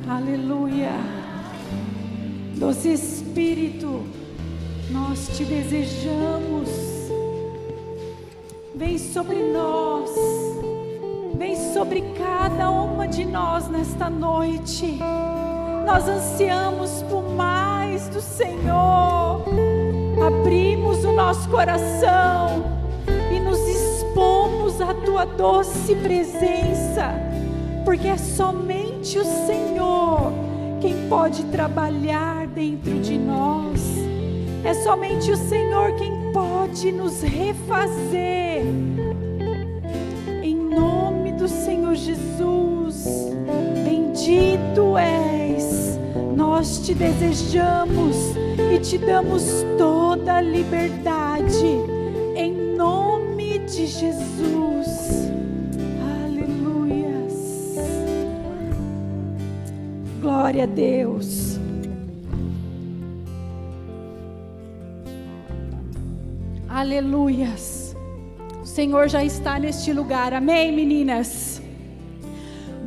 Aleluia. Doce Espírito, nós te desejamos. Vem sobre nós. Vem sobre cada uma de nós nesta noite. Nós ansiamos por mais do Senhor. Abrimos o nosso coração e nos expomos à tua doce presença, porque é somente o Senhor quem pode trabalhar dentro de nós. É somente o Senhor quem pode nos refazer. Em nome do Senhor Jesus, bendito és. Nós te desejamos e te damos toda a liberdade, em nome de Jesus. Aleluias. Glória a Deus. Aleluias. O Senhor já está neste lugar, amém, meninas?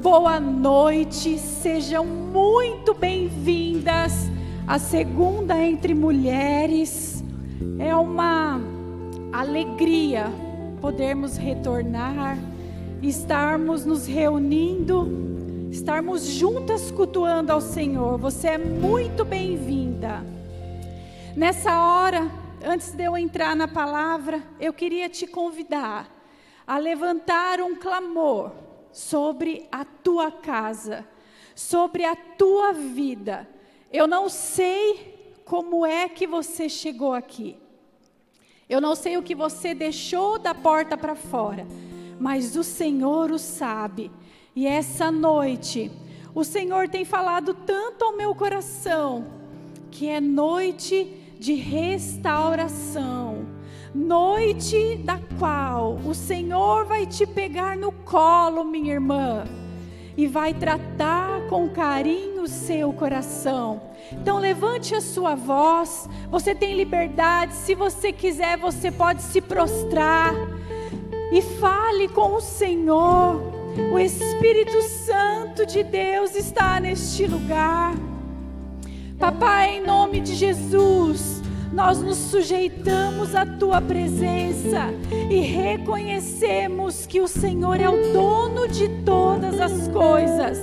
Boa noite, sejam muito bem-vindas à Segunda Entre Mulheres. É uma alegria podermos retornar, estarmos nos reunindo, estarmos juntas cultuando ao Senhor. Você é muito bem-vinda. Nessa hora, antes de eu entrar na palavra, eu queria te convidar a levantar um clamor sobre a tua casa, sobre a tua vida. Eu não sei como é que você chegou aqui. Eu não sei o que você deixou da porta para fora, mas o Senhor o sabe. E essa noite, o Senhor tem falado tanto ao meu coração, que é noite de restauração. Noite da qual o Senhor vai te pegar no colo, minha irmã, e vai tratar com carinho o seu coração. Então levante a sua voz, você tem liberdade, se você quiser você pode se prostrar e fale com o Senhor. O Espírito Santo de Deus está neste lugar. Papai, em nome de Jesus, nós nos sujeitamos à tua presença e reconhecemos que o Senhor é o dono de todas as coisas.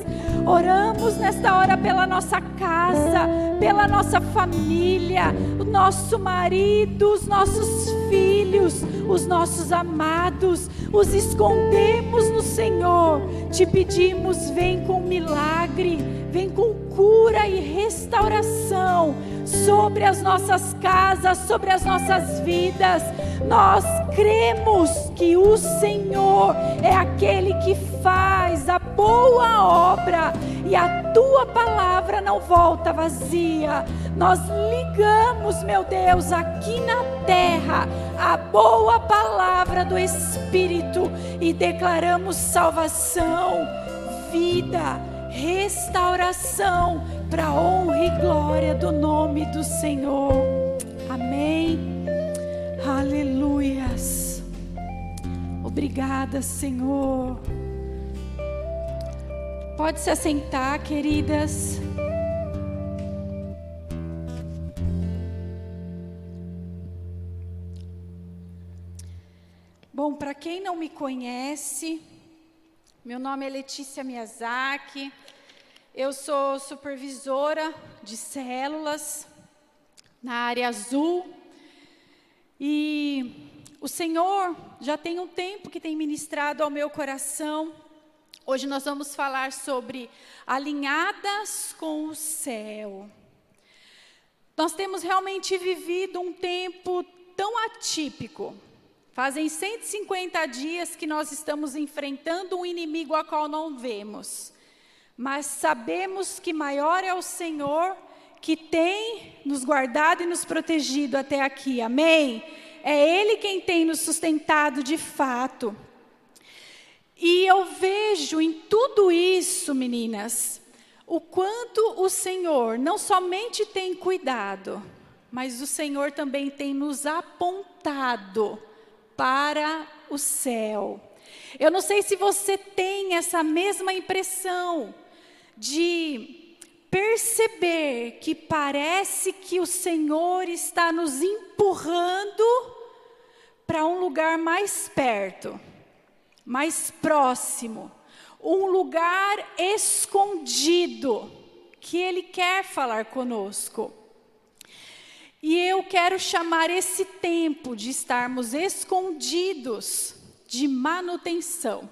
Oramos nesta hora pela nossa casa, pela nossa família, o nosso marido, os nossos filhos, os nossos amados. Os escondemos no Senhor. Te pedimos, vem com milagre, vem com cura e restauração sobre as nossas casas, sobre as nossas vidas. Nós cremos que o Senhor é aquele que faz a boa obra e a tua palavra não volta vazia. Nós ligamos, meu Deus, aqui na terra a boa palavra do Espírito e declaramos salvação, vida, restauração para a honra e glória do nome do Senhor. Amém. Aleluias. Obrigada, Senhor. Pode se assentar, queridas. Bom, para quem não me conhece, meu nome é Letícia Miyazaki. Eu sou supervisora de células na área azul. E o Senhor já tem um tempo que tem ministrado ao meu coração. Hoje nós vamos falar sobre alinhadas com o céu. Nós temos realmente vivido um tempo tão atípico. Fazem 150 dias que nós estamos enfrentando um inimigo a qual não vemos. Mas sabemos que maior é o Senhor que tem nos guardado e nos protegido até aqui, amém? É Ele quem tem nos sustentado de fato. E eu vejo em tudo isso, meninas, o quanto o Senhor não somente tem cuidado, mas o Senhor também tem nos apontado para o céu. Eu não sei se você tem essa mesma impressão de perceber que parece que o Senhor está nos empurrando para um lugar mais perto, mais próximo, um lugar escondido, que Ele quer falar conosco. E eu quero chamar esse tempo de estarmos escondidos de manutenção.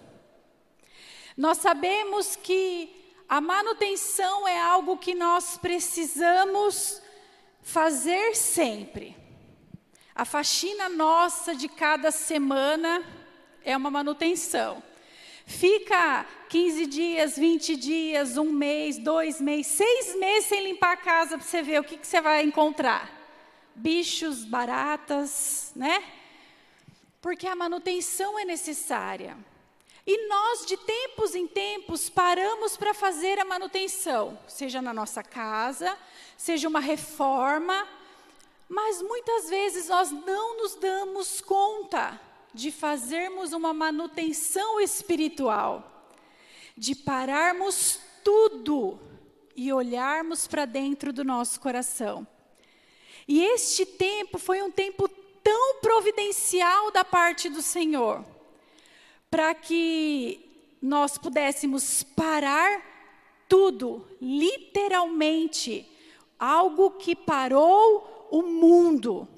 Nós sabemos que a manutenção é algo que nós precisamos fazer sempre. A faxina nossa de cada semana é uma manutenção. Fica 15 dias, 20 dias, 1 mês, 2 meses, 6 meses sem limpar a casa para você ver o que você vai encontrar. Bichos, baratas, né? Porque a manutenção é necessária. E nós, de tempos em tempos, paramos para fazer a manutenção, seja na nossa casa, seja uma reforma, mas muitas vezes nós não nos damos conta de fazermos uma manutenção espiritual, de pararmos tudo e olharmos para dentro do nosso coração. E este tempo foi um tempo tão providencial da parte do Senhor, para que nós pudéssemos parar tudo, literalmente, algo que parou o mundo,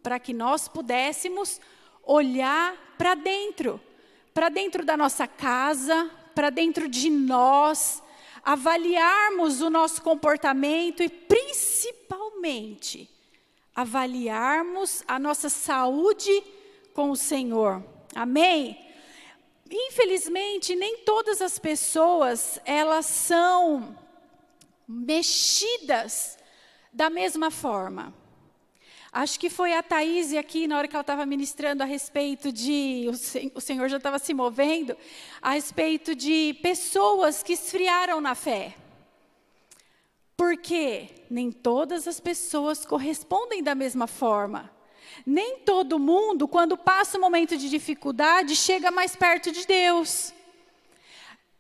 para que nós pudéssemos olhar para dentro da nossa casa, para dentro de nós, avaliarmos o nosso comportamento e principalmente avaliarmos a nossa saúde com o Senhor. Amém? Infelizmente, nem todas as pessoas, elas são mexidas da mesma forma. Acho que foi a Thaís aqui, na hora que ela estava ministrando a respeito de, o Senhor já estava se movendo, a respeito de pessoas que esfriaram na fé. Porque nem todas as pessoas correspondem da mesma forma. Nem todo mundo, quando passa um momento de dificuldade, chega mais perto de Deus.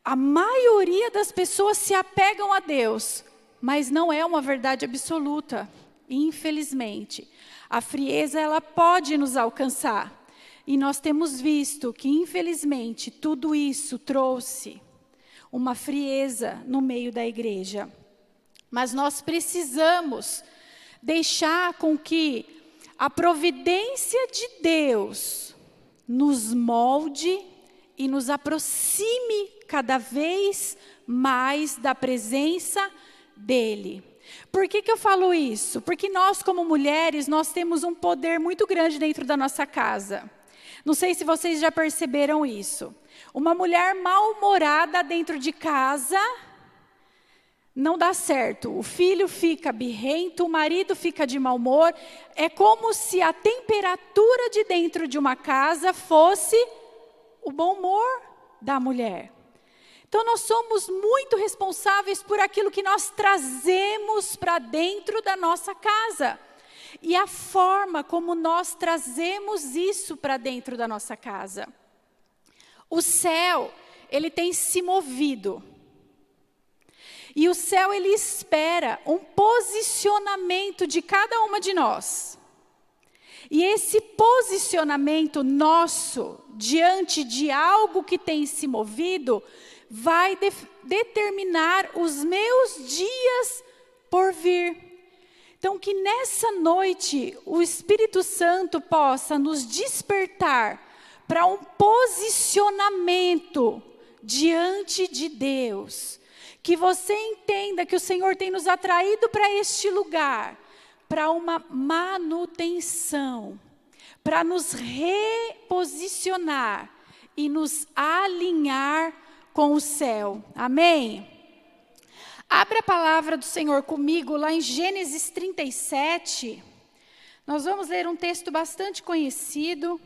A maioria das pessoas se apegam a Deus, mas não é uma verdade absoluta, infelizmente. A frieza, ela pode nos alcançar. E nós temos visto que, infelizmente, tudo isso trouxe uma frieza no meio da igreja. Mas nós precisamos deixar com que a providência de Deus nos molde e nos aproxime cada vez mais da presença dEle. Por que eu falo isso? Porque nós, como mulheres, nós temos um poder muito grande dentro da nossa casa. Não sei se vocês já perceberam isso. Uma mulher mal-humorada dentro de casa não dá certo. O filho fica birrento, o marido fica de mau humor. É como se a temperatura de dentro de uma casa fosse o bom humor da mulher. Então, nós somos muito responsáveis por aquilo que nós trazemos para dentro da nossa casa. E a forma como nós trazemos isso para dentro da nossa casa. O céu, ele tem se movido. E o céu, ele espera um posicionamento de cada uma de nós. E esse posicionamento nosso, diante de algo que tem se movido, vai determinar os meus dias por vir. Então, que nessa noite, o Espírito Santo possa nos despertar para um posicionamento diante de Deus. Que você entenda que o Senhor tem nos atraído para este lugar, para uma manutenção, para nos reposicionar e nos alinhar com o céu. Amém? Abra a palavra do Senhor comigo lá em Gênesis 37. Nós vamos ler um texto bastante conhecido.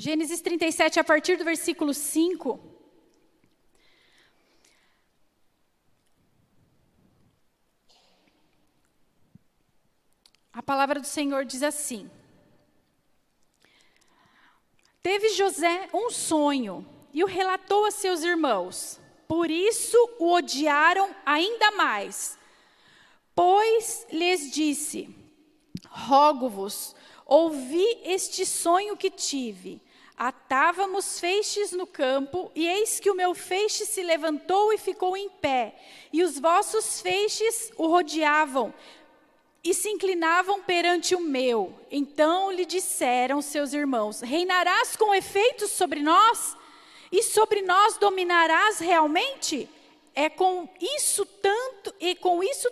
Gênesis 37, a partir do versículo 5. A palavra do Senhor diz assim: Teve José um sonho e o relatou a seus irmãos. Por isso o odiaram ainda mais. Pois lhes disse: rogo-vos, ouvi este sonho que tive. Atávamos feixes no campo, e eis que o meu feixe se levantou e ficou em pé, e os vossos feixes o rodeavam, e se inclinavam perante o meu. Então lhe disseram seus irmãos: reinarás com efeito sobre nós? E sobre nós dominarás realmente? Com isso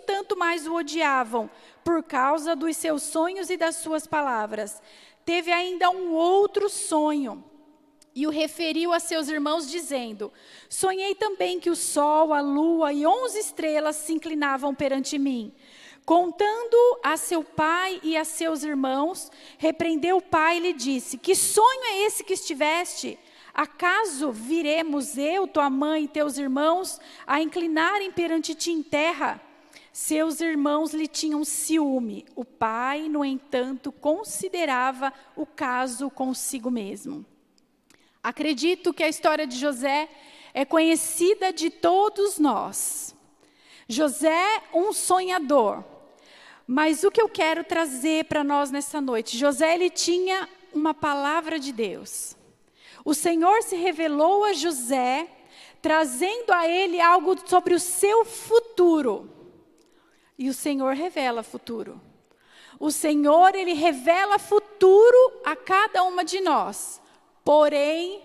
tanto mais o odiavam, por causa dos seus sonhos e das suas palavras. Teve ainda um outro sonho, e o referiu a seus irmãos, dizendo: sonhei também que o sol, a lua e 11 estrelas se inclinavam perante mim. Contando a seu pai e a seus irmãos, repreendeu o pai e lhe disse: que sonho é esse que estiveste? Acaso viremos eu, tua mãe e teus irmãos a inclinarem perante ti em terra? Seus irmãos lhe tinham ciúme. O pai, no entanto, considerava o caso consigo mesmo. Acredito que a história de José é conhecida de todos nós. José, um sonhador. Mas o que eu quero trazer para nós nessa noite? José, ele tinha uma palavra de Deus. O Senhor se revelou a José, trazendo a ele algo sobre o seu futuro. E o Senhor revela futuro. O Senhor, ele revela futuro a cada uma de nós. Porém,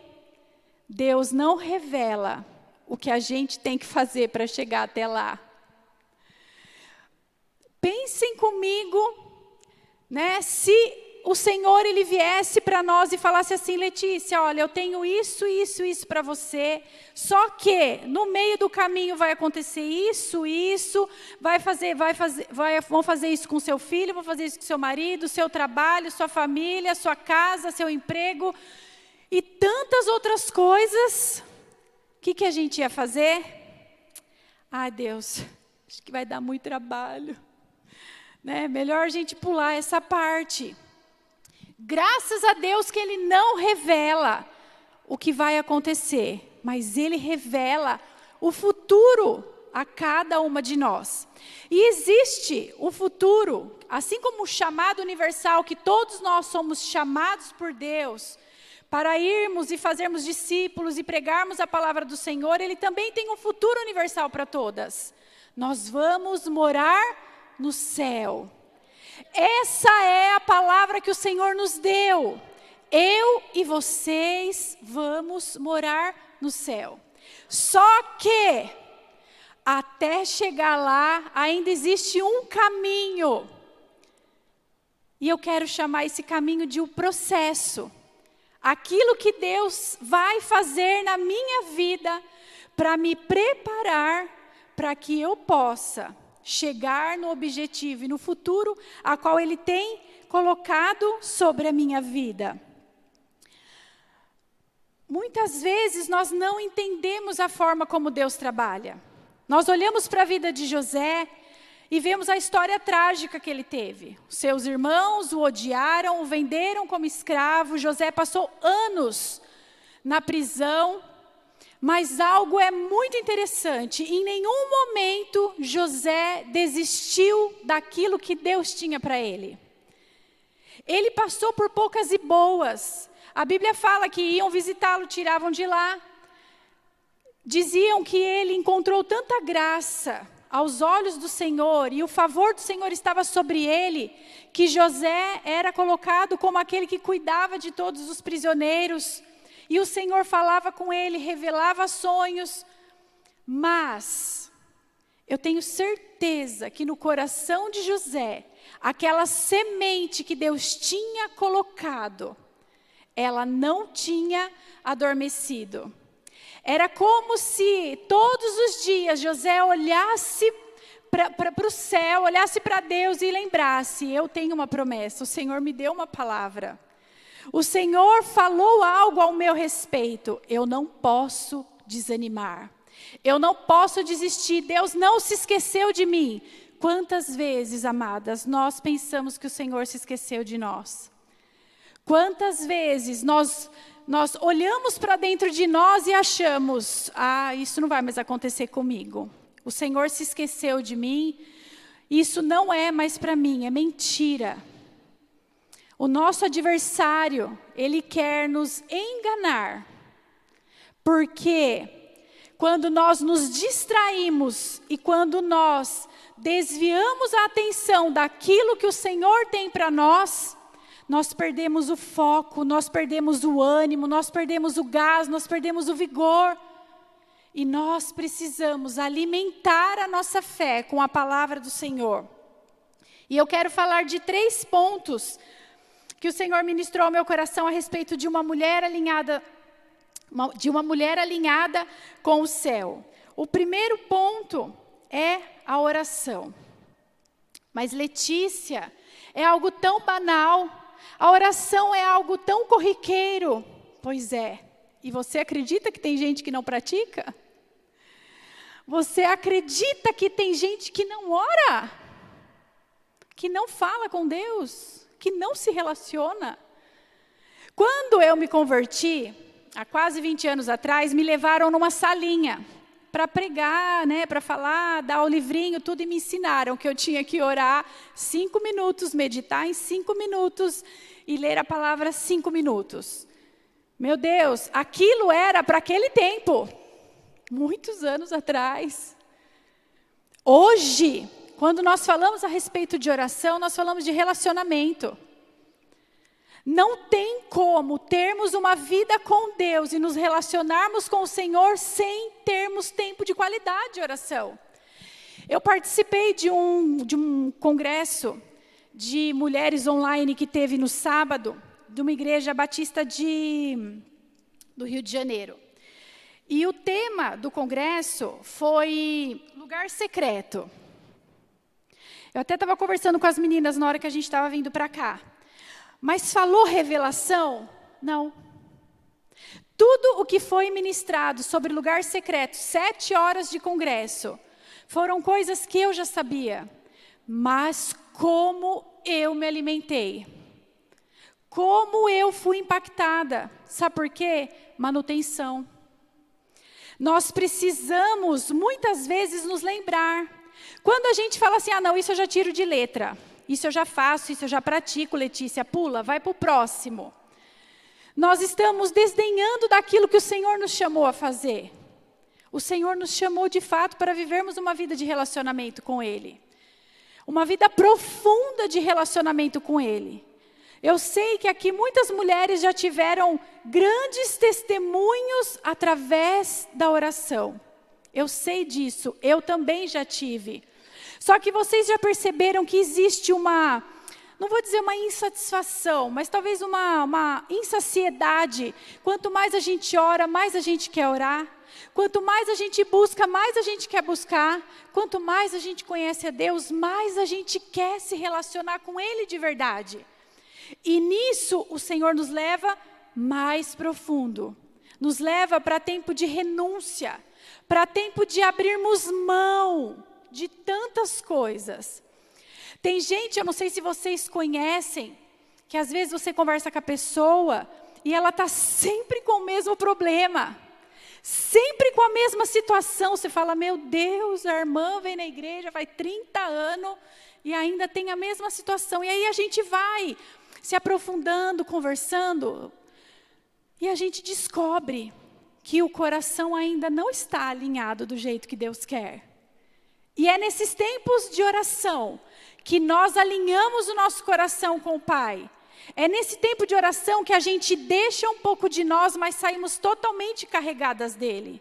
Deus não revela o que a gente tem que fazer para chegar até lá. Pensem comigo, né, se o Senhor, ele viesse para nós e falasse assim: Letícia, olha, eu tenho isso para você, só que no meio do caminho vai acontecer isso, vão fazer isso com seu filho, vão fazer isso com seu marido, seu trabalho, sua família, sua casa, seu emprego e tantas outras coisas. O que a gente ia fazer? Ai, Deus, acho que vai dar muito trabalho, né? Melhor a gente pular essa parte. Graças a Deus que Ele não revela o que vai acontecer, mas Ele revela o futuro a cada uma de nós. E existe o futuro, assim como o chamado universal, que todos nós somos chamados por Deus para irmos e fazermos discípulos e pregarmos a palavra do Senhor, Ele também tem um futuro universal para todas. Nós vamos morar no céu. Essa é a palavra que o Senhor nos deu. Eu e vocês vamos morar no céu. Só que, até chegar lá, ainda existe um caminho. E eu quero chamar esse caminho de um processo. Aquilo que Deus vai fazer na minha vida para me preparar para que eu possa chegar no objetivo e no futuro a qual Ele tem colocado sobre a minha vida. Muitas vezes nós não entendemos a forma como Deus trabalha. Nós olhamos para a vida de José e vemos a história trágica que ele teve. Seus irmãos o odiaram, o venderam como escravo. José passou anos na prisão. Mas algo é muito interessante, em nenhum momento José desistiu daquilo que Deus tinha para ele. Ele passou por poucas e boas. A Bíblia fala que iam visitá-lo, tiravam de lá. Diziam que ele encontrou tanta graça aos olhos do Senhor, e o favor do Senhor estava sobre ele, que José era colocado como aquele que cuidava de todos os prisioneiros. E o Senhor falava com ele, revelava sonhos. Mas eu tenho certeza que no coração de José, aquela semente que Deus tinha colocado, ela não tinha adormecido. Era como se todos os dias José olhasse para o céu, olhasse para Deus e lembrasse: eu tenho uma promessa, o Senhor me deu uma palavra. O Senhor falou algo ao meu respeito. Eu não posso desanimar. Eu não posso desistir. Deus não se esqueceu de mim. Quantas vezes, amadas, nós pensamos que o Senhor se esqueceu de nós? Quantas vezes nós nós olhamos para dentro de nós e achamos, isso não vai mais acontecer comigo. O Senhor se esqueceu de mim, isso não é mais para mim, é mentira. O nosso adversário, ele quer nos enganar. Porque quando nós nos distraímos e quando nós desviamos a atenção daquilo que o Senhor tem para nós, nós perdemos o foco, nós perdemos o ânimo, nós perdemos o gás, nós perdemos o vigor. E nós precisamos alimentar a nossa fé com a palavra do Senhor. E eu quero falar de 3 pontos que o Senhor ministrou ao meu coração a respeito de uma mulher alinhada com o céu. O primeiro ponto é a oração. Mas Letícia, é algo tão banal, a oração é algo tão corriqueiro. Pois é, e você acredita que tem gente que não pratica? Você acredita que tem gente que não ora? Que não fala com Deus? Que não se relaciona? Quando eu me converti, há quase 20 anos atrás, me levaram numa salinha para pregar, para falar, dar o livrinho, tudo, e me ensinaram que eu tinha que orar 5 minutos, meditar em 5 minutos e ler a palavra 5 minutos. Meu Deus, aquilo era para aquele tempo, muitos anos atrás. Hoje, quando nós falamos a respeito de oração, nós falamos de relacionamento. Não tem como termos uma vida com Deus e nos relacionarmos com o Senhor sem termos tempo de qualidade de oração. Eu participei de um congresso de mulheres online que teve no sábado, de uma igreja batista do Rio de Janeiro. E o tema do congresso foi lugar secreto. Eu até estava conversando com as meninas na hora que a gente estava vindo para cá. Mas falou revelação? Não. Tudo o que foi ministrado sobre lugar secreto, 7 horas de congresso, foram coisas que eu já sabia. Mas como eu me alimentei. Como eu fui impactada. Sabe por quê? Manutenção. Nós precisamos, muitas vezes, nos lembrar. Quando a gente fala assim, não, isso eu já tiro de letra. Isso eu já faço, isso eu já pratico, Letícia, pula, vai para o próximo. Nós estamos desdenhando daquilo que o Senhor nos chamou a fazer. O Senhor nos chamou de fato para vivermos uma vida de relacionamento com Ele. Uma vida profunda de relacionamento com Ele. Eu sei que aqui muitas mulheres já tiveram grandes testemunhos através da oração. Eu sei disso, eu também já tive. Só que vocês já perceberam que existe não vou dizer uma insatisfação, mas talvez uma insaciedade. Quanto mais a gente ora, mais a gente quer orar. Quanto mais a gente busca, mais a gente quer buscar. Quanto mais a gente conhece a Deus, mais a gente quer se relacionar com Ele de verdade. E nisso o Senhor nos leva mais profundo. Nos leva para tempo de renúncia, para tempo de abrirmos mão de tantas coisas. Tem gente, eu não sei se vocês conhecem, que às vezes você conversa com a pessoa e ela está sempre com o mesmo problema. Sempre com a mesma situação. Você fala, meu Deus, a irmã vem na igreja, vai 30 anos e ainda tem a mesma situação. E aí a gente vai se aprofundando, conversando, e a gente descobre que o coração ainda não está alinhado do jeito que Deus quer. E é nesses tempos de oração que nós alinhamos o nosso coração com o Pai. É nesse tempo de oração que a gente deixa um pouco de nós, mas saímos totalmente carregadas dele.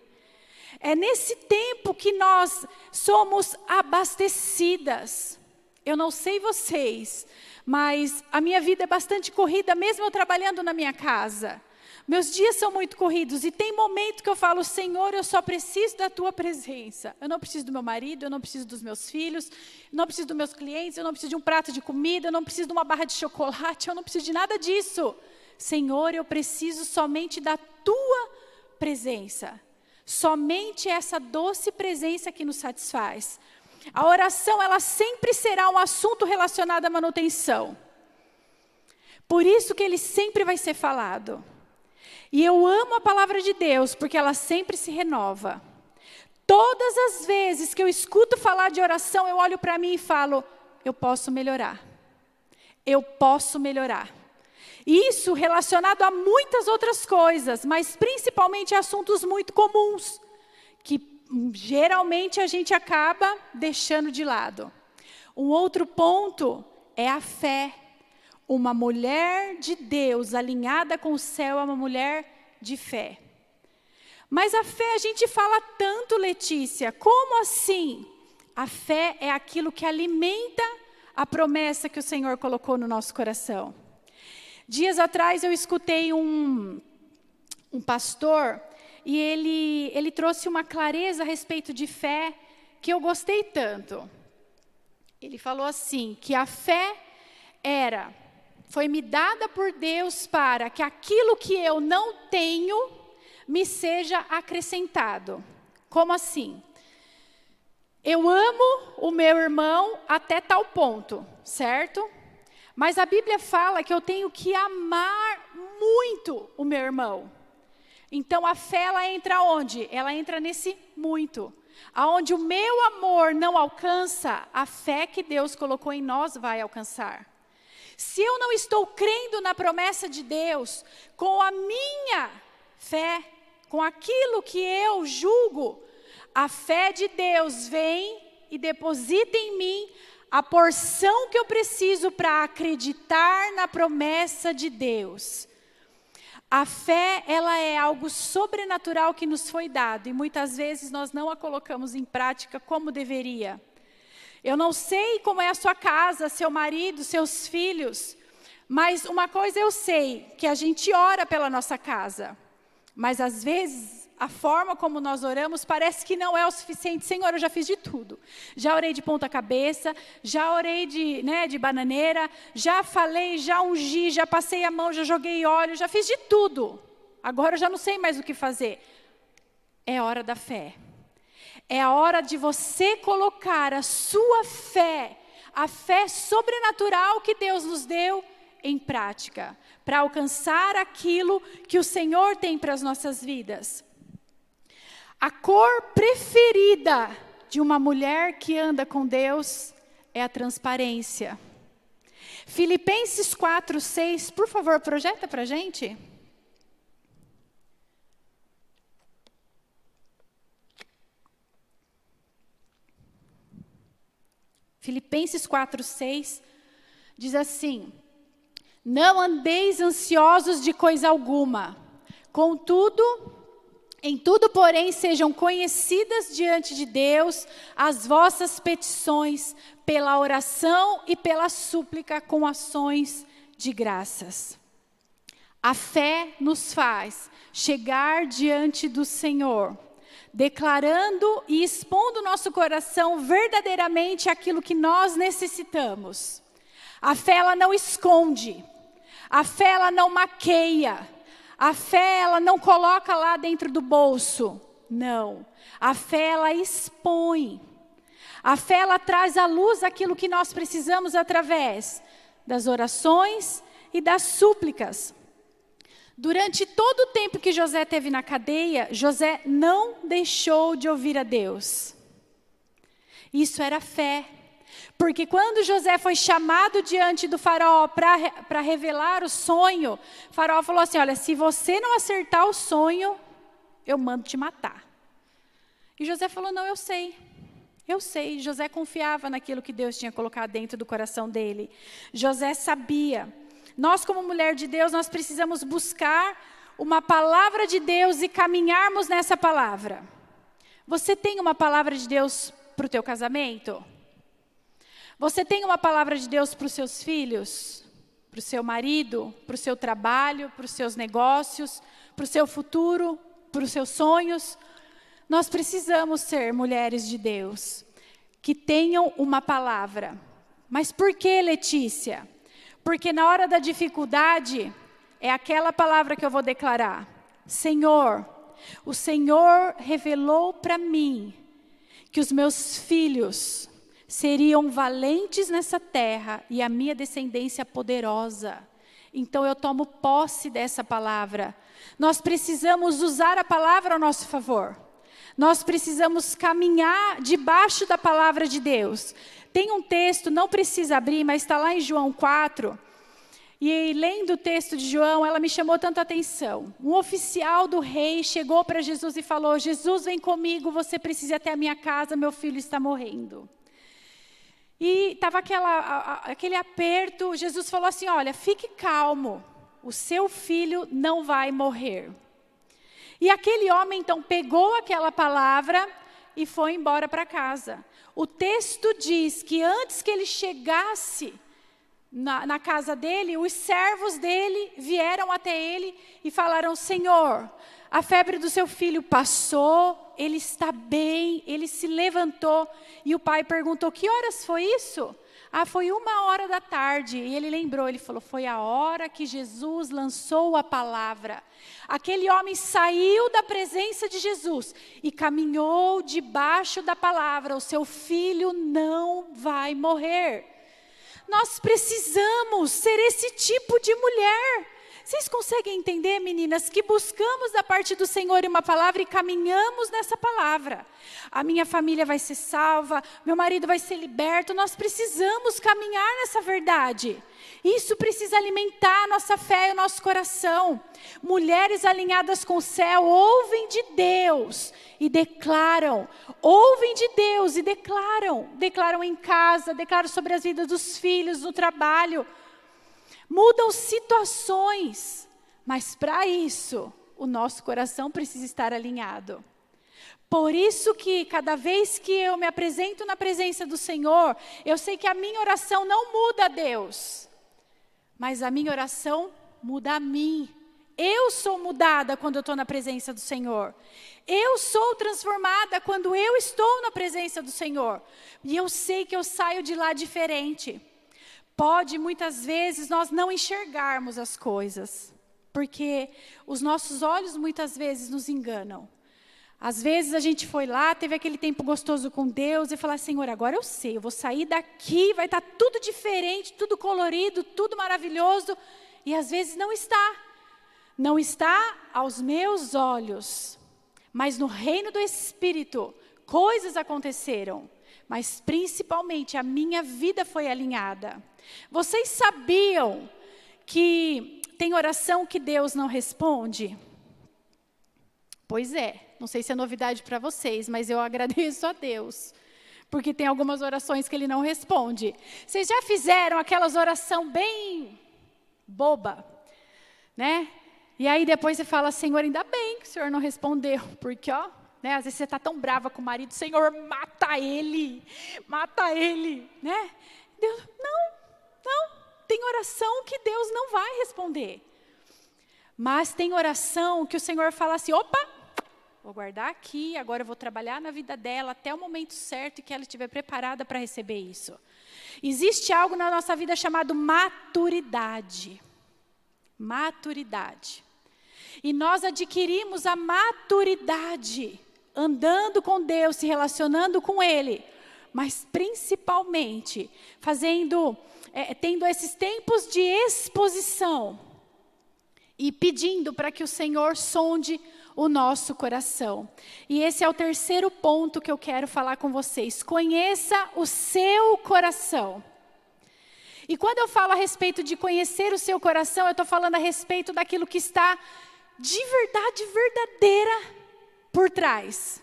É nesse tempo que nós somos abastecidas. Eu não sei vocês, mas a minha vida é bastante corrida, mesmo eu trabalhando na minha casa. Meus dias são muito corridos e tem momento que eu falo, Senhor, eu só preciso da Tua presença. Eu não preciso do meu marido, eu não preciso dos meus filhos, eu não preciso dos meus clientes, eu não preciso de um prato de comida, eu não preciso de uma barra de chocolate, eu não preciso de nada disso. Senhor, eu preciso somente da Tua presença. Somente essa doce presença que nos satisfaz. A oração, ela sempre será um assunto relacionado à manutenção. Por isso que ele sempre vai ser falado. E eu amo a palavra de Deus, porque ela sempre se renova. Todas as vezes que eu escuto falar de oração, eu olho para mim e falo, eu posso melhorar. Eu posso melhorar. Isso relacionado a muitas outras coisas, mas principalmente a assuntos muito comuns, que geralmente a gente acaba deixando de lado. Um outro ponto é a fé. Uma mulher de Deus alinhada com o céu é uma mulher de fé. Mas a fé a gente fala tanto, Letícia, como assim? A fé é aquilo que alimenta a promessa que o Senhor colocou no nosso coração. Dias atrás eu escutei um pastor e ele trouxe uma clareza a respeito de fé que eu gostei tanto. Ele falou assim, que a fé foi me dada por Deus para que aquilo que eu não tenho me seja acrescentado. Como assim? Eu amo o meu irmão até tal ponto, certo? Mas a Bíblia fala que eu tenho que amar muito o meu irmão. Então a fé, ela entra onde? Ela entra nesse muito. Aonde o meu amor não alcança, a fé que Deus colocou em nós vai alcançar. Se eu não estou crendo na promessa de Deus, com a minha fé, com aquilo que eu julgo, a fé de Deus vem e deposita em mim a porção que eu preciso para acreditar na promessa de Deus. A fé, ela é algo sobrenatural que nos foi dado e muitas vezes nós não a colocamos em prática como deveria. Eu não sei como é a sua casa, seu marido, seus filhos, mas uma coisa eu sei, que a gente ora pela nossa casa, mas às vezes a forma como nós oramos parece que não é o suficiente. Senhor, eu já fiz de tudo. Já orei de ponta cabeça, já orei de bananeira, já falei, já ungi, já passei a mão, já joguei óleo, já fiz de tudo. Agora eu já não sei mais o que fazer. É hora da fé. É a hora de você colocar a sua fé, a fé sobrenatural que Deus nos deu, em prática, para alcançar aquilo que o Senhor tem para as nossas vidas. A cor preferida de uma mulher que anda com Deus é a transparência. Filipenses 4:6, por favor, projeta para a gente. Filipenses 4:6 diz assim: não andeis ansiosos de coisa alguma, contudo, em tudo, porém, sejam conhecidas diante de Deus as vossas petições pela oração e pela súplica com ações de graças. A fé nos faz chegar diante do Senhor, declarando e expondo nosso coração verdadeiramente aquilo que nós necessitamos. A fé, ela não esconde. A fé, ela não maqueia. A fé, ela não coloca lá dentro do bolso. Não. A fé, ela expõe. A fé, ela traz à luz aquilo que nós precisamos através das orações e das súplicas. Durante todo o tempo que José teve na cadeia, José não deixou de ouvir a Deus. Isso era fé. Porque quando José foi chamado diante do faraó para revelar o sonho, o faraó falou assim: olha, se você não acertar o sonho, eu mando te matar. E José falou: não, eu sei. José confiava naquilo que Deus tinha colocado dentro do coração dele. José sabia. Nós, como mulher de Deus, nós precisamos buscar uma palavra de Deus e caminharmos nessa palavra. Você tem uma palavra de Deus para o teu casamento? Você tem uma palavra de Deus para os seus filhos? Para o seu marido? Para o seu trabalho? Para os seus negócios? Para o seu futuro? Para os seus sonhos? Nós precisamos ser mulheres de Deus, que tenham uma palavra. Mas por que, Letícia? Porque na hora da dificuldade, é aquela palavra que eu vou declarar. Senhor, o Senhor revelou para mim que os meus filhos seriam valentes nessa terra e a minha descendência poderosa. Então eu tomo posse dessa palavra. Nós precisamos usar a palavra ao nosso favor. Nós precisamos caminhar debaixo da palavra de Deus. Tem um texto, não precisa abrir, mas está lá em João 4. E lendo o texto de João, ela me chamou tanta atenção. Um oficial do rei chegou para Jesus e falou: Jesus, vem comigo, você precisa ir até a minha casa, meu filho está morrendo. E estava aquele aperto. Jesus falou assim: olha, fique calmo, o seu filho não vai morrer. E aquele homem então pegou aquela palavra e foi embora para casa. O texto diz que antes que ele chegasse na casa dele, os servos dele vieram até ele e falaram: Senhor, a febre do seu filho passou, ele está bem, ele se levantou. E o pai perguntou: que horas foi isso? Ah, foi 13h. E ele lembrou, ele falou: foi a hora que Jesus lançou a palavra. Aquele homem saiu da presença de Jesus e caminhou debaixo da palavra: o seu filho não vai morrer. Nós precisamos ser esse tipo de mulher. Vocês conseguem entender, meninas, que buscamos da parte do Senhor uma palavra e caminhamos nessa palavra? A minha família vai ser salva, meu marido vai ser liberto. Nós precisamos caminhar nessa verdade. Isso precisa alimentar a nossa fé e o nosso coração. Mulheres alinhadas com o céu ouvem de Deus e declaram. Ouvem de Deus e declaram. Declaram em casa, declaram sobre as vidas dos filhos, no trabalho. Mudam situações, mas para isso, o nosso coração precisa estar alinhado. Por isso que cada vez que eu me apresento na presença do Senhor, eu sei que a minha oração não muda a Deus, mas a minha oração muda a mim. Eu sou mudada quando eu estou na presença do Senhor. Eu sou transformada quando eu estou na presença do Senhor. E eu sei que eu saio de lá diferente. Pode, muitas vezes, nós não enxergarmos as coisas, porque os nossos olhos, muitas vezes, nos enganam. Às vezes, a gente foi lá, teve aquele tempo gostoso com Deus, e falar: Senhor, agora eu sei, eu vou sair daqui, vai estar tudo diferente, tudo colorido, tudo maravilhoso, e às vezes não está. Não está aos meus olhos, mas no reino do Espírito, coisas aconteceram, mas principalmente a minha vida foi alinhada. Vocês sabiam que tem oração que Deus não responde? Pois é, não sei se é novidade para vocês, mas eu agradeço a Deus, porque tem algumas orações que Ele não responde. Vocês já fizeram aquelas orações bem boba, né? E aí depois você fala: Senhor, ainda bem que o Senhor não respondeu, porque ó, né, às vezes você está tão brava com o marido: Senhor, mata ele, né? Deus, não, tem oração que Deus não vai responder. Mas tem oração que o Senhor fala assim: opa, vou guardar aqui, agora eu vou trabalhar na vida dela até o momento certo e que ela estiver preparada para receber isso. Existe algo na nossa vida chamado maturidade. Maturidade. E nós adquirimos a maturidade andando com Deus, se relacionando com Ele, mas principalmente tendo esses tempos de exposição e pedindo para que o Senhor sonde o nosso coração. E esse é o terceiro ponto que eu quero falar com vocês. Conheça o seu coração. E quando eu falo a respeito de conhecer o seu coração, eu estou falando a respeito daquilo que está de verdade verdadeira por trás.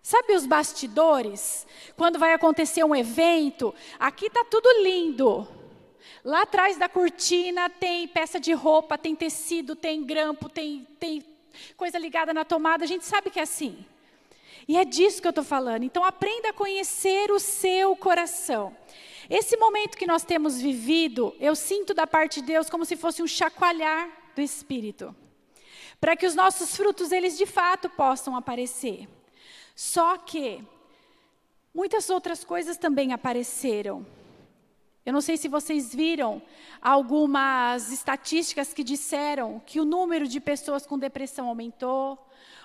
Sabe os bastidores? Quando vai acontecer um evento, aqui está tudo lindo. Lá atrás da cortina tem peça de roupa, tem tecido, tem grampo, tem coisa ligada na tomada. A gente sabe que é assim. E é disso que eu estou falando. Então aprenda a conhecer o seu coração. Esse momento que nós temos vivido, eu sinto da parte de Deus como se fosse um chacoalhar do Espírito. Para que os nossos frutos, eles de fato possam aparecer. Só que muitas outras coisas também apareceram. Eu não sei se vocês viram algumas estatísticas que disseram que o número de pessoas com depressão aumentou,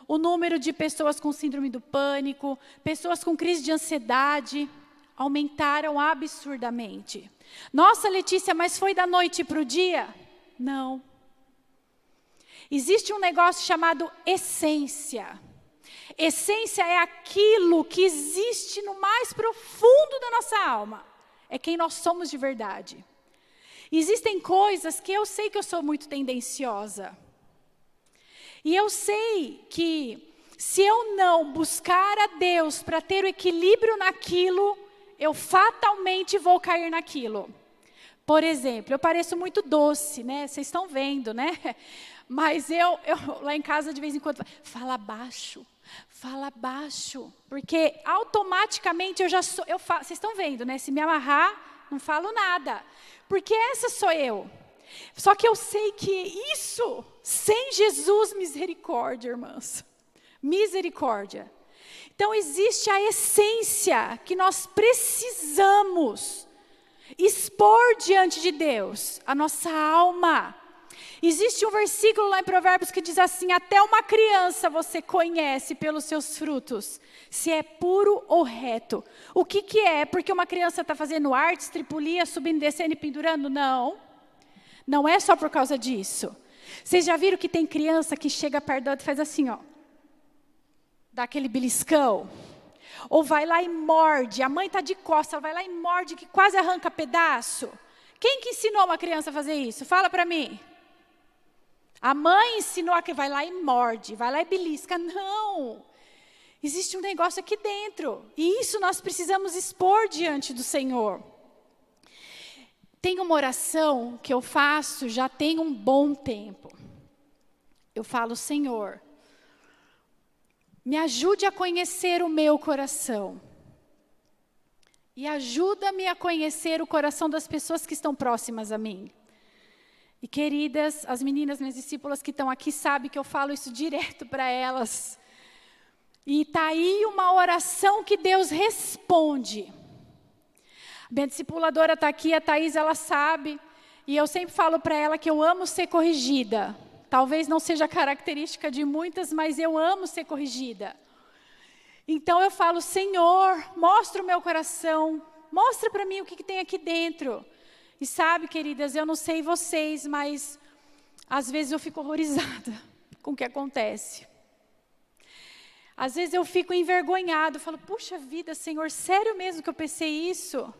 o número de pessoas com síndrome do pânico, pessoas com crise de ansiedade, aumentaram absurdamente. Nossa, Letícia, mas foi da noite para o dia? Não. Existe um negócio chamado essência. Essência é aquilo que existe no mais profundo da nossa alma. É quem nós somos de verdade. Existem coisas que eu sei que eu sou muito tendenciosa. E eu sei que se eu não buscar a Deus para ter o equilíbrio naquilo, eu fatalmente vou cair naquilo. Por exemplo, eu pareço muito doce, né? Vocês estão vendo, né? Mas eu lá em casa de vez em quando fala baixo, porque automaticamente eu já sou, vocês estão vendo, né? Se me amarrar, não falo nada, porque essa sou eu. Só que eu sei que isso, sem Jesus, misericórdia, irmãs, misericórdia. Então existe a essência que nós precisamos expor diante de Deus, a nossa alma. Existe um versículo lá em Provérbios que diz assim: até uma criança você conhece pelos seus frutos, se é puro ou reto. O que é? Porque uma criança está fazendo artes, tripulia, subindo, descendo e pendurando? Não. Não é só por causa disso. Vocês já viram que tem criança que chega perto da outra e faz assim, ó. Dá aquele beliscão. Ou vai lá e morde. A mãe está de costas, ela vai lá e morde que quase arranca pedaço. Quem que ensinou uma criança a fazer isso? Fala para mim. A mãe ensinou a que vai lá e morde, vai lá e belisca. Não. Existe um negócio aqui dentro. E isso nós precisamos expor diante do Senhor. Tem uma oração que eu faço já tem um bom tempo. Eu falo: Senhor, me ajude a conhecer o meu coração. E ajuda-me a conhecer o coração das pessoas que estão próximas a mim. E queridas, as meninas, minhas discípulas que estão aqui, sabem que eu falo isso direto para elas. E está aí uma oração que Deus responde. A minha discipuladora está aqui, a Thaís, ela sabe. E eu sempre falo para ela que eu amo ser corrigida. Talvez não seja característica de muitas, mas eu amo ser corrigida. Então eu falo: Senhor, mostra o meu coração. Mostra para mim o que tem aqui dentro. E sabe, queridas, eu não sei vocês, mas às vezes eu fico horrorizada com o que acontece. Às vezes eu fico envergonhada, eu falo: puxa vida, Senhor, sério mesmo que eu pensei isso?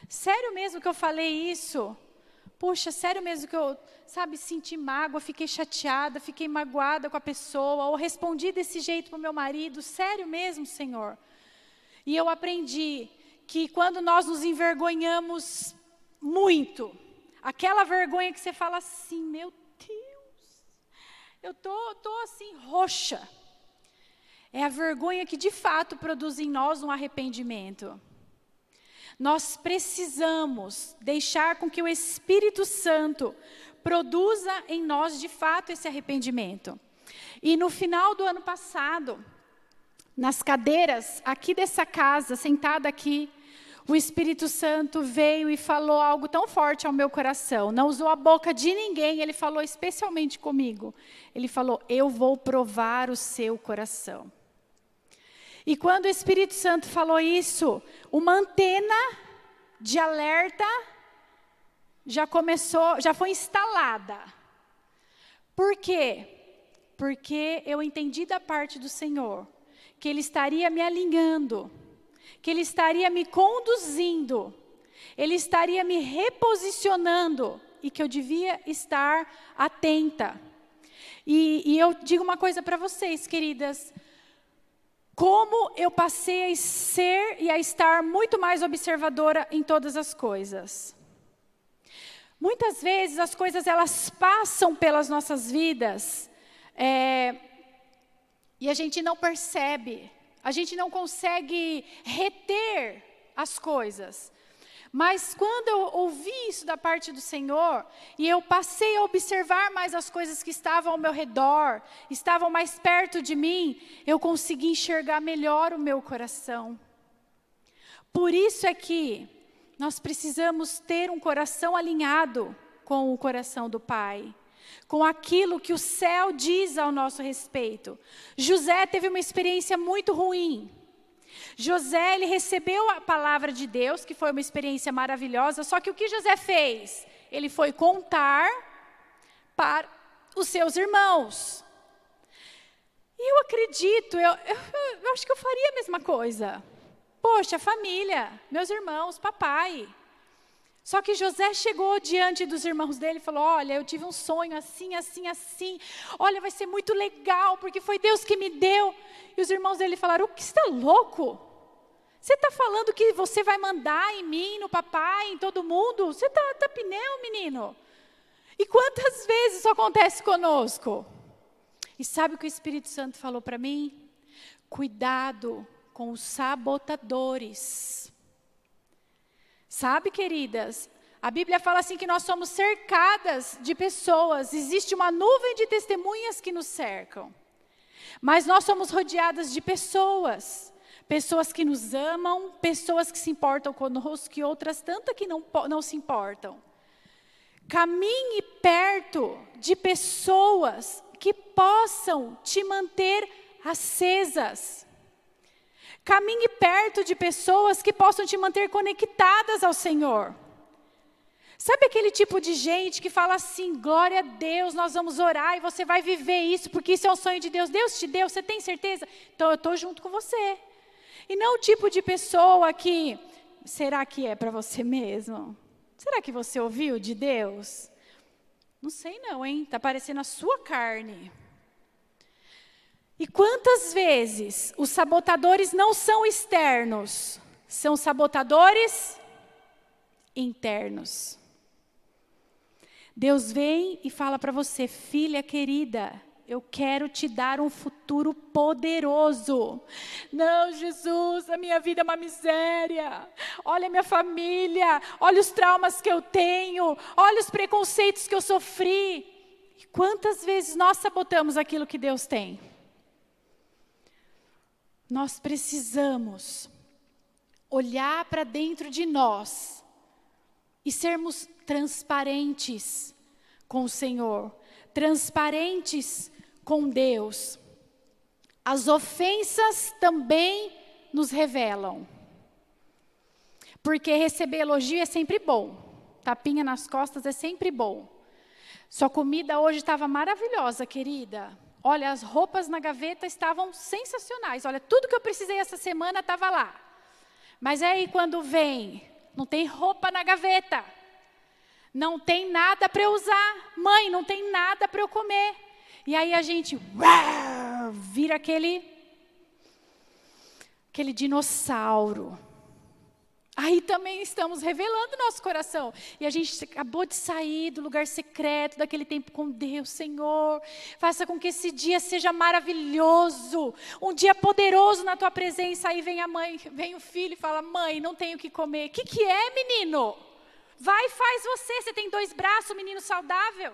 Sério mesmo que eu falei isso? Puxa, sério mesmo que eu, senti mágoa, fiquei chateada, fiquei magoada com a pessoa, ou respondi desse jeito para o meu marido? Sério mesmo, Senhor? E eu aprendi que quando nós nos envergonhamos muito, aquela vergonha que você fala assim: meu Deus, eu tô assim roxa. É a vergonha que de fato produz em nós um arrependimento. Nós precisamos deixar com que o Espírito Santo produza em nós de fato esse arrependimento. E no final do ano passado, nas cadeiras aqui dessa casa, sentada aqui, o Espírito Santo veio e falou algo tão forte ao meu coração. Não usou a boca de ninguém, ele falou especialmente comigo. Ele falou: eu vou provar o seu coração. E quando o Espírito Santo falou isso, uma antena de alerta já foi instalada. Por quê? Porque eu entendi da parte do Senhor que Ele estaria me alinhando, que Ele estaria me conduzindo, Ele estaria me reposicionando e que eu devia estar atenta. E eu digo uma coisa para vocês, queridas: como eu passei a ser e a estar muito mais observadora em todas as coisas. Muitas vezes as coisas elas passam pelas nossas vidas e a gente não percebe, a gente não consegue reter as coisas. Mas quando eu ouvi isso da parte do Senhor, e eu passei a observar mais as coisas que estavam ao meu redor, estavam mais perto de mim, eu consegui enxergar melhor o meu coração. Por isso é que nós precisamos ter um coração alinhado com o coração do Pai, com aquilo que o céu diz ao nosso respeito. José teve uma experiência muito ruim. José, ele recebeu a palavra de Deus, que foi uma experiência maravilhosa, só que o que José fez? Ele foi contar para os seus irmãos. E eu acredito, eu acho que eu faria a mesma coisa. Poxa, família, meus irmãos, papai. Só que José chegou diante dos irmãos dele e falou: olha, eu tive um sonho assim, assim, assim. Olha, vai ser muito legal, porque foi Deus que me deu. E os irmãos dele falaram: o que, você está louco? Você está falando que você vai mandar em mim, no papai, em todo mundo? Você está pneu, menino? E quantas vezes isso acontece conosco? E sabe o que o Espírito Santo falou para mim? Cuidado com os sabotadores. Sabe, queridas, a Bíblia fala assim que nós somos cercadas de pessoas, existe uma nuvem de testemunhas que nos cercam. Mas nós somos rodeadas de pessoas que nos amam, pessoas que se importam conosco e outras tantas que não se importam. Caminhe perto de pessoas que possam te manter acesas. Caminhe perto de pessoas que possam te manter conectadas ao Senhor. Sabe aquele tipo de gente que fala assim: glória a Deus, nós vamos orar e você vai viver isso, porque isso é um sonho de Deus. Deus te deu, você tem certeza? Então eu estou junto com você. E não o tipo de pessoa que, será que é para você mesmo? Será que você ouviu de Deus? Não sei não, hein? Está parecendo a sua carne. E quantas vezes os sabotadores não são externos, são sabotadores internos. Deus vem e fala para você: filha querida, eu quero te dar um futuro poderoso. Não, Jesus, a minha vida é uma miséria. Olha a minha família, olha os traumas que eu tenho, olha os preconceitos que eu sofri. E quantas vezes nós sabotamos aquilo que Deus tem? Nós precisamos olhar para dentro de nós e sermos transparentes com o Senhor, transparentes com Deus. As ofensas também nos revelam, porque receber elogio é sempre bom, tapinha nas costas é sempre bom. Sua comida hoje estava maravilhosa, querida. Olha, as roupas na gaveta estavam sensacionais. Olha, tudo que eu precisei essa semana estava lá. Mas aí quando vem, não tem roupa na gaveta. Não tem nada para eu usar. Mãe, não tem nada para eu comer. E aí a gente vira aquele dinossauro. Aí também estamos revelando nosso coração. E a gente acabou de sair do lugar secreto, daquele tempo com Deus. Senhor, faça com que esse dia seja maravilhoso. Um dia poderoso na tua presença. Aí vem a mãe, vem o filho e fala: mãe, não tenho o que comer. O que é, menino? Vai, faz você tem 2 braços, menino saudável.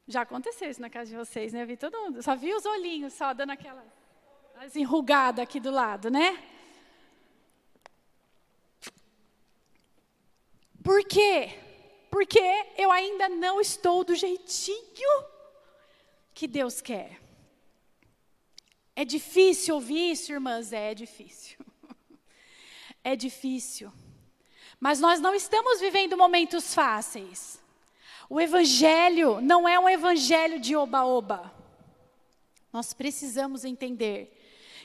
Já aconteceu isso na casa de vocês, né? Eu vi todo mundo, só vi os olhinhos só dando aquela enrugada aqui do lado, né? Por quê? Porque eu ainda não estou do jeitinho que Deus quer. É difícil ouvir isso, irmãs? É difícil. É difícil. Mas nós não estamos vivendo momentos fáceis. O evangelho não é um evangelho de oba-oba. Nós precisamos entender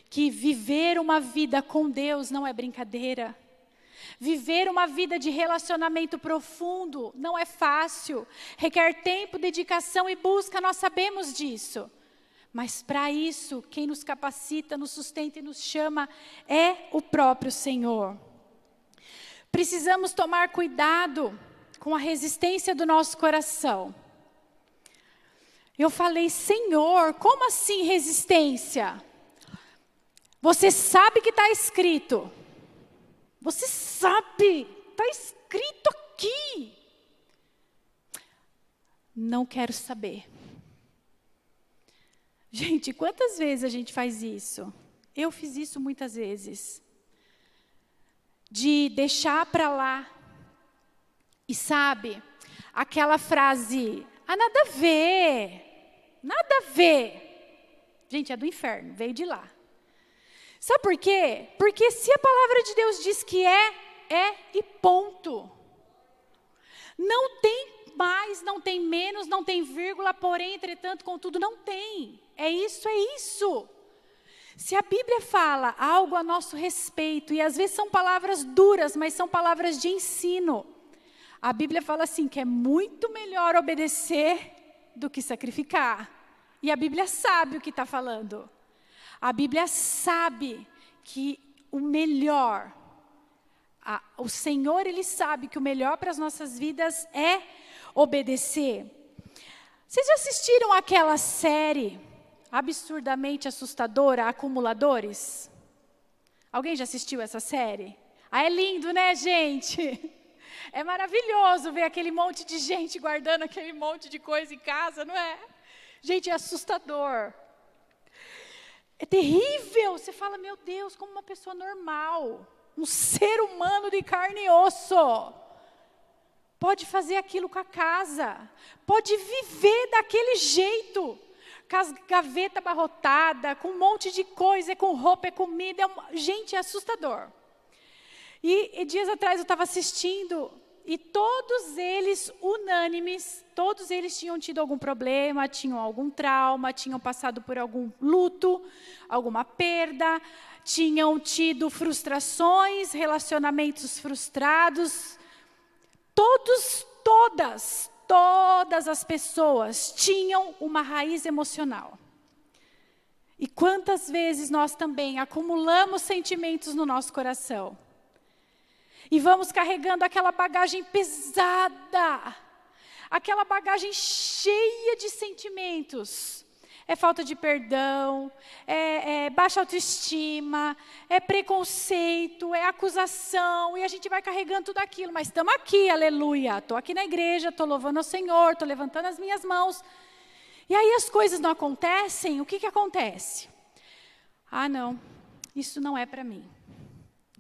que viver uma vida com Deus não é brincadeira. Viver uma vida de relacionamento profundo não é fácil. Requer tempo, dedicação e busca, nós sabemos disso. Mas para isso, quem nos capacita, nos sustenta e nos chama é o próprio Senhor. Precisamos tomar cuidado com a resistência do nosso coração. Eu falei: Senhor, como assim resistência? Você sabe que está escrito. Você sabe, está escrito aqui. Não quero saber. Gente, quantas vezes a gente faz isso? Eu fiz isso muitas vezes. De deixar para lá. E sabe, aquela frase: ah, nada a ver. Nada a ver. Gente, é do inferno, veio de lá. Sabe por quê? Porque se a palavra de Deus diz que é e ponto. Não tem mais, não tem menos, não tem vírgula, porém, entretanto, contudo, não tem. É isso. Se a Bíblia fala algo a nosso respeito, e às vezes são palavras duras, mas são palavras de ensino. A Bíblia fala assim, que é muito melhor obedecer do que sacrificar. E a Bíblia sabe o que está falando. A Bíblia sabe que o melhor, o Senhor, Ele sabe que o melhor para as nossas vidas é obedecer. Vocês já assistiram aquela série absurdamente assustadora, Acumuladores? Alguém já assistiu essa série? É lindo, né, gente? É maravilhoso ver aquele monte de gente guardando aquele monte de coisa em casa, não é? Gente, é assustador. É terrível. Você fala, meu Deus, como uma pessoa normal, um ser humano de carne e osso, pode fazer aquilo com a casa, pode viver daquele jeito, com as gavetas abarrotadas, com um monte de coisa, é com roupa, é comida, gente, é assustador. E dias atrás eu estava assistindo, e todos eles, unânimes, todos eles tinham tido algum problema, tinham algum trauma, tinham passado por algum luto, alguma perda, tinham tido frustrações, relacionamentos frustrados. Todas as pessoas tinham uma raiz emocional. E quantas vezes nós também acumulamos sentimentos no nosso coração. E vamos carregando aquela bagagem pesada, aquela bagagem cheia de sentimentos. É falta de perdão, é baixa autoestima, é preconceito, é acusação, e a gente vai carregando tudo aquilo. Mas estamos aqui, aleluia, estou aqui na igreja, estou louvando ao Senhor, estou levantando as minhas mãos. E aí as coisas não acontecem, o que acontece? Ah, não, isso não é para mim.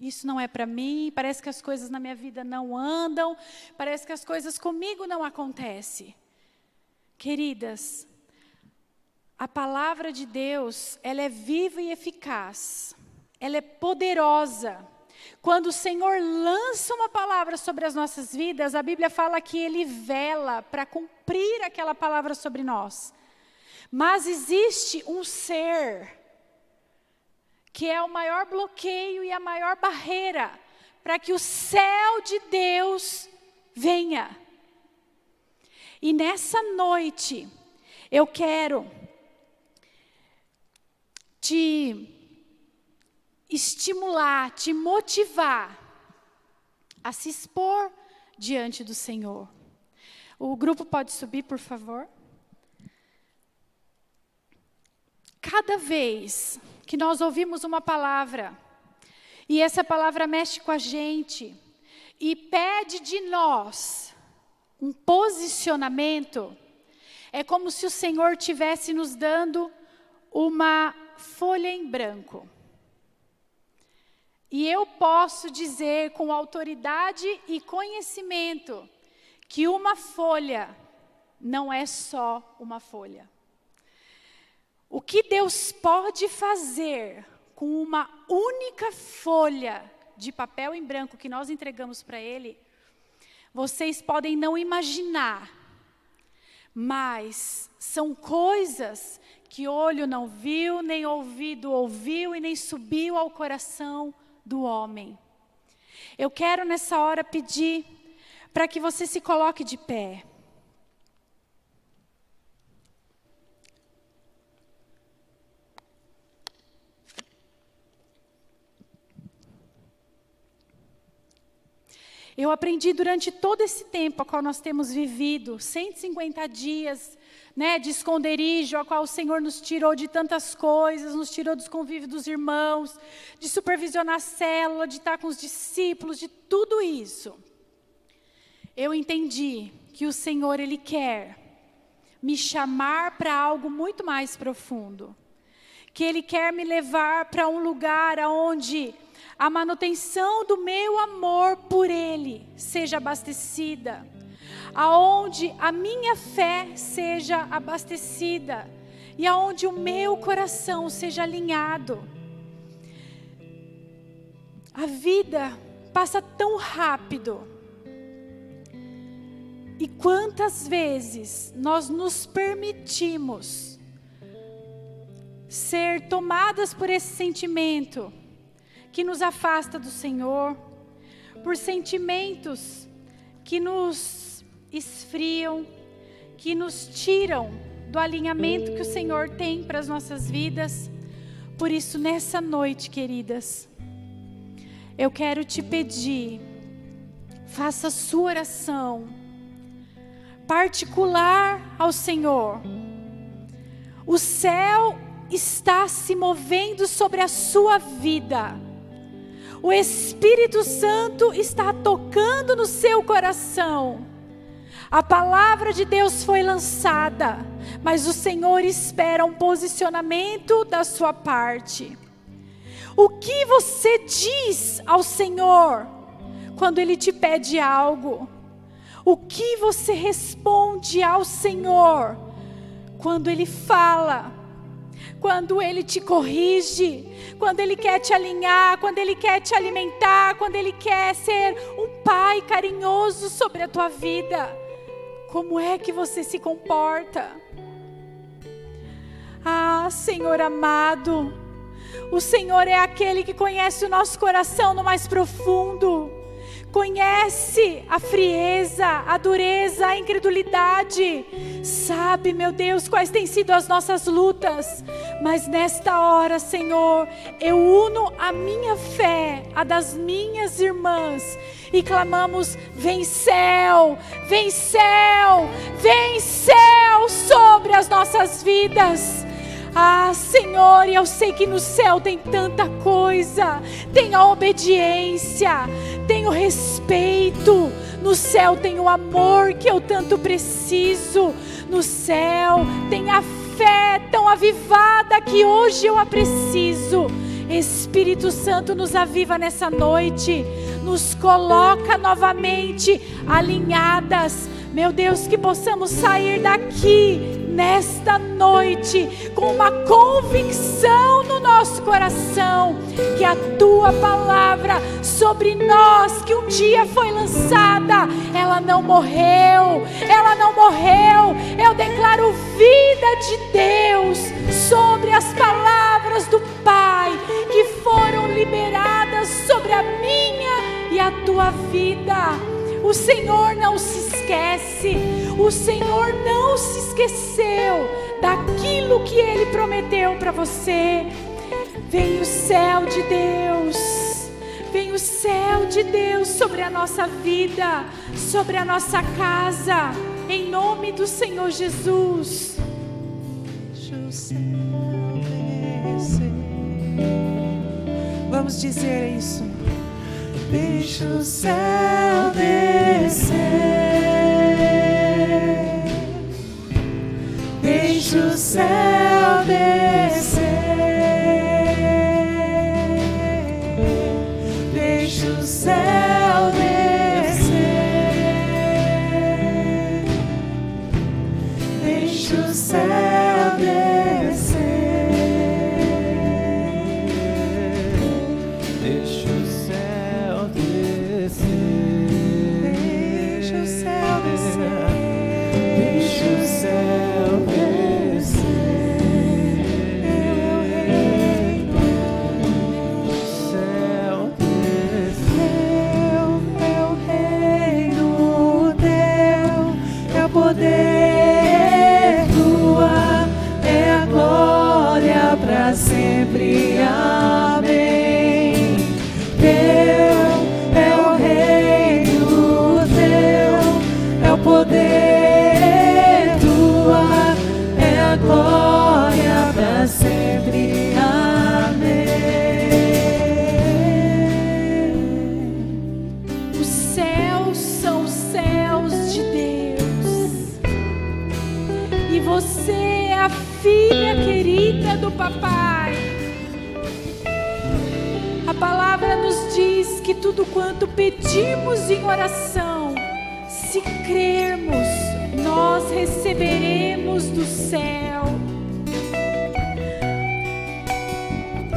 Isso não é para mim, parece que as coisas na minha vida não andam, parece que as coisas comigo não acontecem. Queridas, a palavra de Deus, ela é viva e eficaz, ela é poderosa. Quando o Senhor lança uma palavra sobre as nossas vidas, a Bíblia fala que Ele vela para cumprir aquela palavra sobre nós. Mas existe um ser que é o maior bloqueio e a maior barreira para que o céu de Deus venha. E nessa noite, eu quero te estimular, te motivar a se expor diante do Senhor. O grupo pode subir, por favor? Cada vez que nós ouvimos uma palavra, e essa palavra mexe com a gente, e pede de nós um posicionamento, é como se o Senhor estivesse nos dando uma folha em branco. E eu posso dizer com autoridade e conhecimento, que uma folha não é só uma folha. O que Deus pode fazer com uma única folha de papel em branco que nós entregamos para Ele, vocês podem não imaginar, mas são coisas que olho não viu, nem ouvido ouviu e nem subiu ao coração do homem. Eu quero nessa hora pedir para que você se coloque de pé. Eu aprendi durante todo esse tempo a qual nós temos vivido, 150 dias, né, de esconderijo, a qual o Senhor nos tirou de tantas coisas, nos tirou dos convívios dos irmãos, de supervisionar a célula, de estar com os discípulos, de tudo isso. Eu entendi que o Senhor, Ele quer me chamar para algo muito mais profundo. Que Ele quer me levar para um lugar onde a manutenção do meu amor por Ele seja abastecida, aonde a minha fé seja abastecida e aonde o meu coração seja alinhado. A vida passa tão rápido E quantas vezes nós nos permitimos ser tomadas por esse sentimento que nos afasta do Senhor, por sentimentos que nos esfriam, que nos tiram do alinhamento que o Senhor tem para as nossas vidas. Por isso, nessa noite, queridas, eu quero te pedir, faça a sua oração particular ao Senhor. O céu está se movendo sobre a sua vida. O Espírito Santo está tocando no seu coração. A palavra de Deus foi lançada, mas o Senhor espera um posicionamento da sua parte. O que você diz ao Senhor quando Ele te pede algo? O que você responde ao Senhor quando Ele fala? Quando Ele te corrige? Quando Ele quer te alinhar? Quando Ele quer te alimentar? Quando Ele quer ser um pai carinhoso sobre a tua vida? Como é que você se comporta? Ah, Senhor amado, o Senhor é aquele que conhece o nosso coração no mais profundo. Conhece a frieza, a dureza, a incredulidade. Sabe, meu Deus, quais têm sido as nossas lutas. Mas nesta hora, Senhor, eu uno a minha fé, a das minhas irmãs, e clamamos: vem céu, vem céu, vem céu sobre as nossas vidas. Ah, Senhor, eu sei que no céu tem tanta coisa. Tem a obediência, tem o respeito. No céu tem o amor que eu tanto preciso. No céu tem a fé tão avivada que hoje eu a preciso. Espírito Santo, nos aviva nessa noite. Nos coloca novamente alinhadas. Meu Deus, que possamos sair daqui nesta noite com uma convicção no nosso coração que a Tua palavra sobre nós, que um dia foi lançada, ela não morreu, ela não morreu. Eu declaro vida de Deus sobre as palavras do Pai que foram liberadas sobre a minha e a tua vida. O Senhor não se esquece, o Senhor não se esqueceu daquilo que Ele prometeu para você. Vem o céu de Deus, vem o céu de Deus sobre a nossa vida, sobre a nossa casa, em nome do Senhor Jesus. Deixa o céu descer. Vamos dizer isso. Deixa o céu descer, deixa o céu descer, deixa o céu descer, deixa o céu descer, deixa o céu deixa o céu descer, deixa o céu descer, teu reino, céu descer, teu reino, teu é o poder, tua é a glória para sempre. Amém. Teu é o reino, teu é o poder, tua é a glória para sempre. Amém. Os céus são os céus de Deus, e você é a filha querida do papai. A palavra nos diz que tudo quanto pedimos em oração, se crermos, nós receberemos do céu.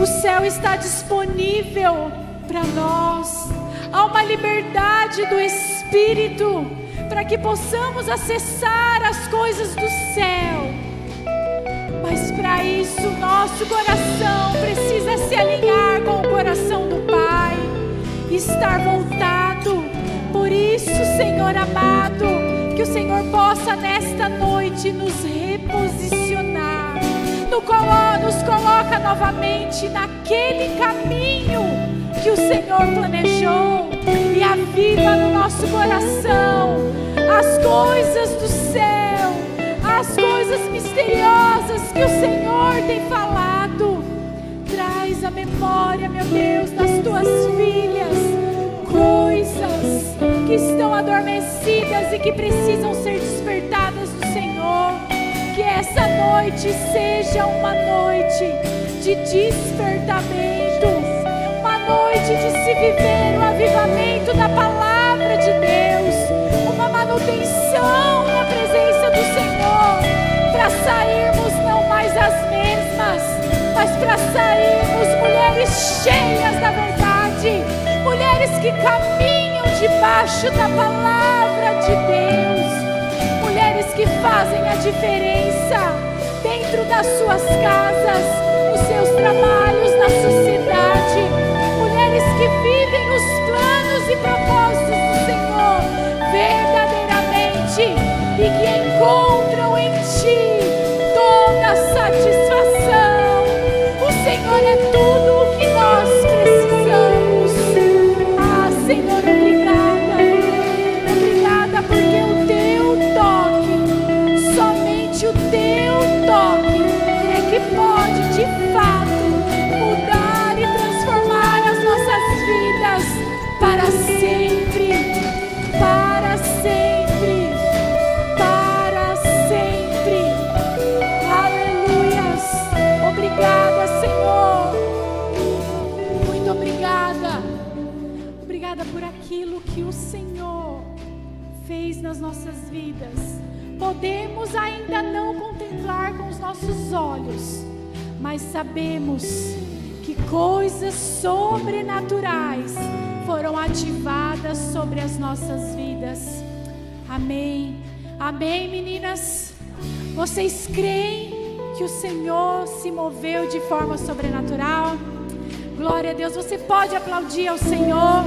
O céu está disponível para nós. Há uma liberdade do Espírito para para que possamos acessar as coisas do céu. Mas para isso, nosso coração precisa se alinhar com o coração do Pai, estar voltado. Por isso, Senhor amado, que o Senhor possa nesta noite nos reposicionar, nos coloca novamente naquele caminho que o Senhor planejou, e aviva no nosso coração as coisas do céu, as coisas misteriosas que o Senhor tem falado. Traz a memória, meu Deus, das tuas filhas, coisas que estão adormecidas e que precisam ser despertadas do Senhor. Que essa noite seja uma noite de despertamento, uma noite de se viver o avivamento da palavra de Deus, uma manutenção na presença do Senhor, para sairmos não mais as mesmas, mas para sairmos mulheres cheias da verdade, mulheres que caminham debaixo da palavra de Deus, mulheres que fazem a diferença dentro das suas casas, nos seus trabalhos, na sociedade, mulheres que vivem os planos e propósitos do Senhor verdadeiramente e que encontram em Ti toda a satisfação. O Senhor é tudo o que nós precisamos. Ah, Senhor, obrigada. Obrigada porque o Teu toque, somente o Teu toque é que pode de fato mudar e transformar as nossas vidas para sempre, para sempre, para sempre. Aleluias. Obrigada, Senhor. Muito obrigada. Obrigada por aquilo que o Senhor fez nas nossas vidas. Podemos ainda não contemplar com os nossos olhos, mas sabemos que coisas sobrenaturais foram ativadas sobre as nossas vidas. Amém. Amém, meninas. Vocês creem que o Senhor se moveu de forma sobrenatural? Glória a Deus. Você pode aplaudir ao Senhor.